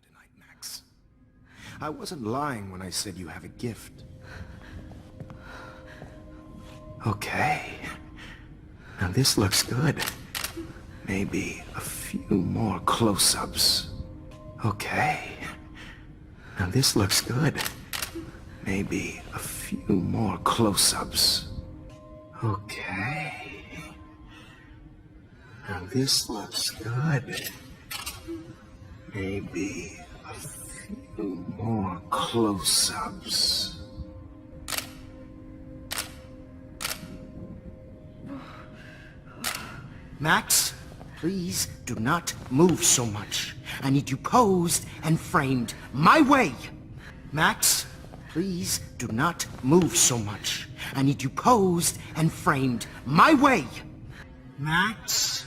tonight, Max. I wasn't lying when I said you have a gift. Okay. Now this looks good. Maybe a few more close-ups. Okay. Now this looks good. Maybe a few more close-ups. Okay. Now this looks good. Maybe a few more close-ups. Max, please do not move so much. I need you posed and framed my way. Max, please do not move so much. I need you posed and framed my way. Max,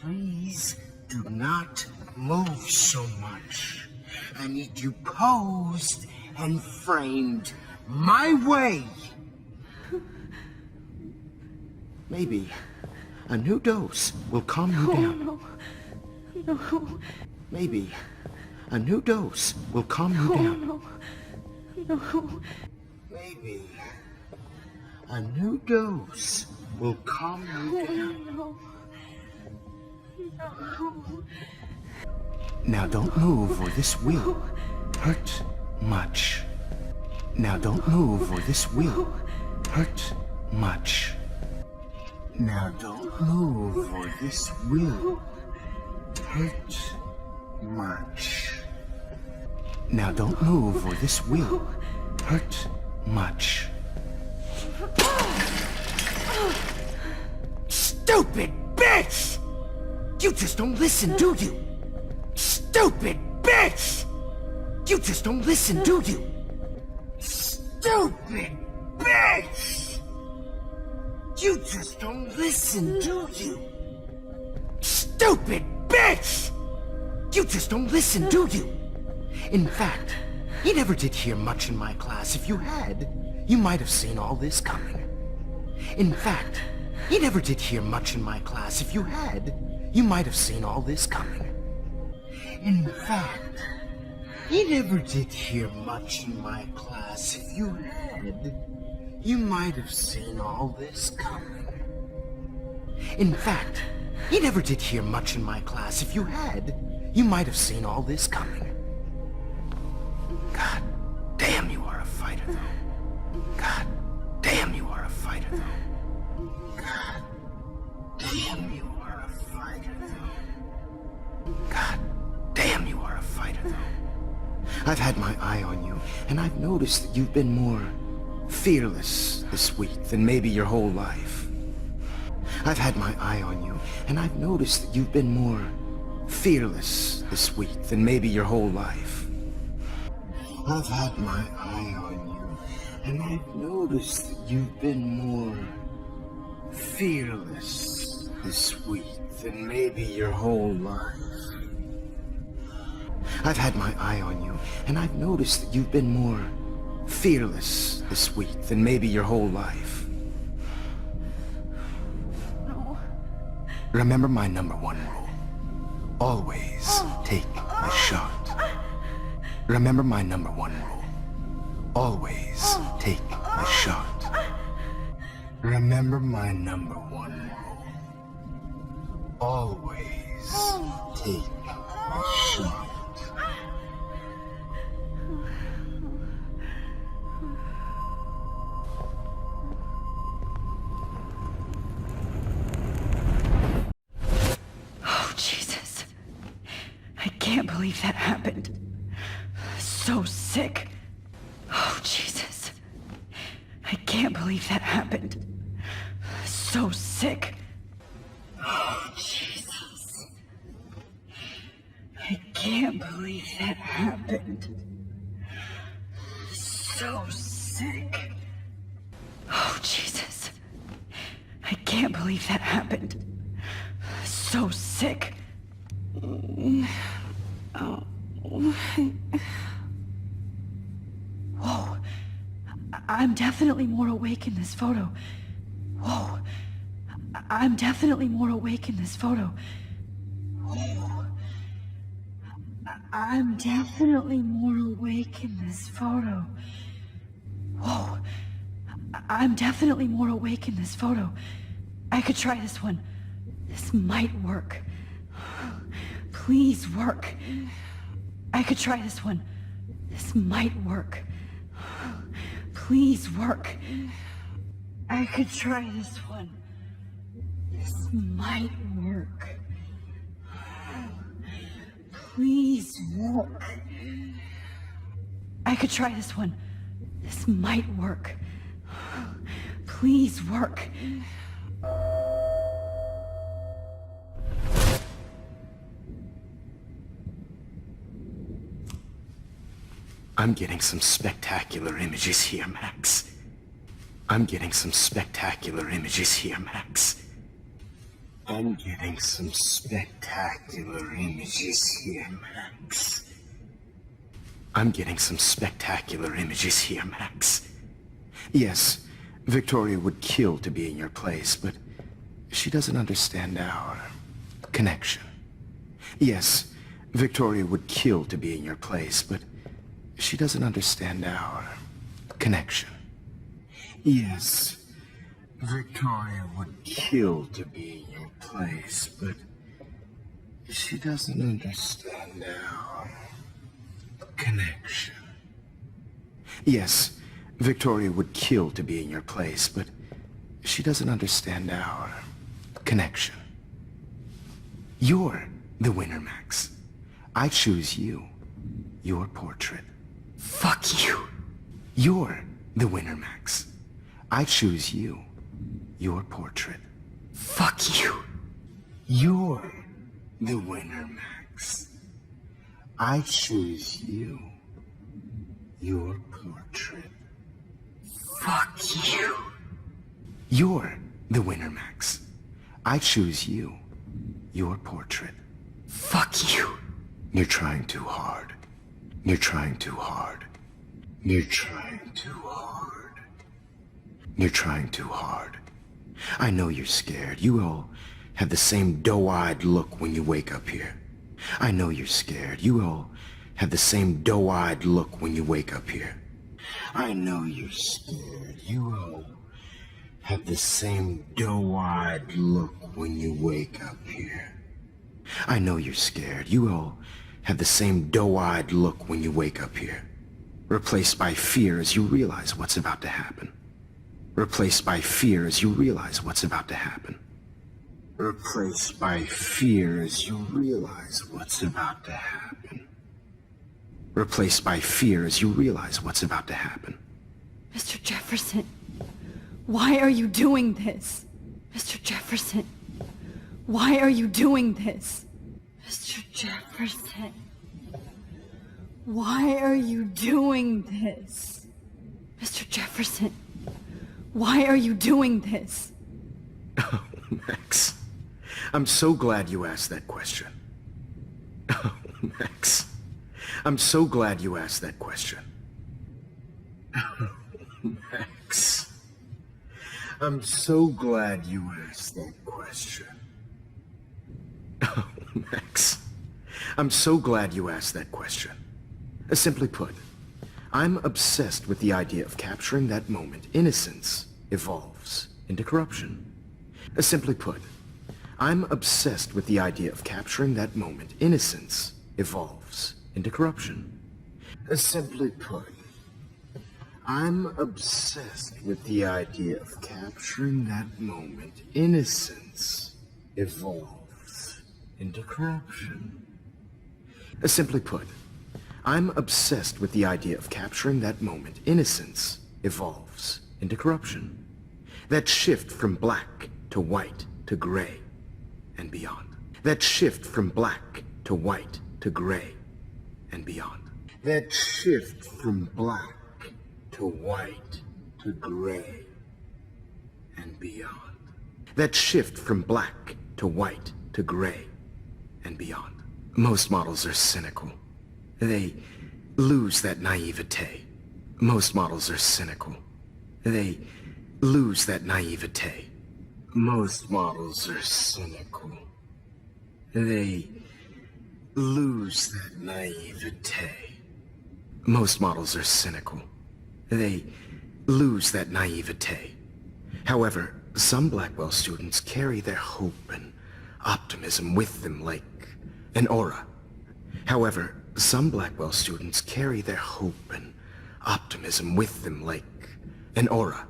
please do not move so much. I need you posed and framed my way. Maybe a new dose will calm you down. No. Maybe a new dose will calm you down. No. Maybe a new dose will calm you down. No. Now don't move or this will hurt much. Now don't move or this will hurt much. Now don't move or this will hurt much. Now don't move or this will hurt much. Stupid bitch! You just don't listen, do you? Stupid bitch! You just don't listen, do you? Stupid bitch! You just don't listen, do you? Stupid bitch! You just don't listen, do you? In fact, you never did hear much in my class. If you had, you might have seen all this coming. In fact, you never did hear much in my class. If you had, you might have seen all this coming. In fact, you never did hear much in my class. If you had, you might have seen all this coming. In fact, you never did hear much in my class. If you had, you might have seen all this coming. God damn, you are a fighter, though. God damn, you are a fighter, though. God damn, you are a fighter, though. God damn, you are a fighter, though. I've had my eye on you, and I've noticed that you've been more fearless this week than maybe your whole life. I've had my eye on you, and I've noticed that you've been more fearless this week than maybe your whole life. I've had my eye on you, and I've noticed that you've been more fearless this week than maybe your whole life. I've had my eye on you, and I've noticed that you've been more fearless this week than maybe your whole life. No. Remember my number one rule. Always take a shot. Remember my number one rule. Always take a shot. Remember my number one rule. Always take a shot. Oh, Jesus. I can't believe that happened. So sick. Oh, Jesus. I can't believe that happened. So sick. Oh, Jesus. I can't believe that happened. So sick. Oh, Jesus. I can't believe that happened. So sick. Oh. Whoa. I'm definitely more awake in this photo. Whoa. I'm definitely more awake in this photo. Whoa. I'm definitely more awake in this photo. Whoa. I'm definitely more awake in this photo. I could try this one. This might work. Please work. I could try this one. This might work. Please work. I could try this one. This might work. Please work. I could try this one. This might work. Please work. I'm getting some spectacular images here, Max. I'm getting some spectacular images here, Max. I'm getting some spectacular images here, Max. I'm getting some spectacular images here, Max. Yes, Victoria would kill to be in your place, but she doesn't understand our connection. Yes, Victoria would kill to be in your place, but she doesn't understand our connection. Yes, Victoria would kill to be in your place, but she doesn't understand our connection. Yes, Victoria would kill to be in your place, but she doesn't understand our connection. You're the winner, Max. I choose you. Your portrait. Fuck you. You're the winner, Max. I choose you. Your portrait. Fuck you. You're the winner, Max. I choose you. Your portrait. Fuck you. You're the winner, Max. I choose you. Your portrait. Fuck you. You're trying too hard. You're trying too hard. You're trying too hard. You're trying too hard. I know you're scared. You all have the same doe-eyed look when you wake up here. I know you're scared. You all have the same doe-eyed look when you wake up here. I know you're scared. You all have the same doe-eyed look when you wake up here. I know you're scared. You all have the same doe-eyed look when you wake up here. Replaced by fear as you realize what's about to happen. Replaced by fear as you realize what's about to happen. Replaced by fear as you realize what's about to happen. Replaced by fear as you realize what's about to happen. Mr. Jefferson, why are you doing this? Mr. Jefferson, why are you doing this? Mr. Jefferson, why are you doing this? Mr. Jefferson, why are you doing this? Oh, Max. I'm so glad you asked that question. Oh, Max. I'm so glad you asked that question. Oh, Max. I'm so glad you asked that question. Oh, Max. I'm so glad you asked that question. Simply put, I'm obsessed with the idea of capturing that moment innocence evolves into corruption. Simply put, I'm obsessed with the idea of capturing that moment innocence evolves into corruption. Simply put, I'm obsessed with the idea of capturing that moment innocence evolves into corruption. Simply put, I'm obsessed with the idea of capturing that moment innocence evolves into corruption. That shift from black to white to gray and beyond. That shift from black to white to gray and beyond. That shift from black to white to gray and beyond. That shift from black to white to gray and beyond. Most models are cynical. They lose that naivete. Most models are cynical. They lose that naivete. Most models are cynical. They lose that naivete. Most models are cynical. They lose that naivete. However, some Blackwell students carry their hope and optimism with them like an aura. However, some Blackwell students carry their hope and optimism with them like an aura.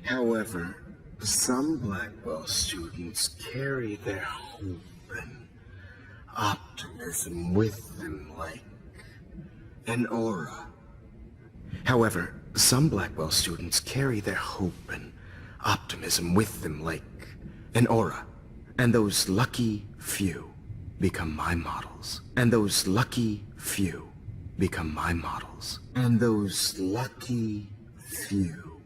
However, some Blackwell students carry their hope and optimism with them like an aura. However, some Blackwell students carry their hope and optimism with them like an aura. And those lucky few become my models. And those lucky few become my models. And those lucky few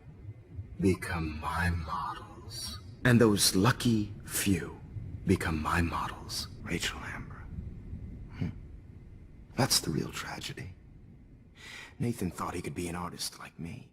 become my models. And those lucky few become my models. Rachel Amber. That's the real tragedy. Nathan thought he could be an artist like me.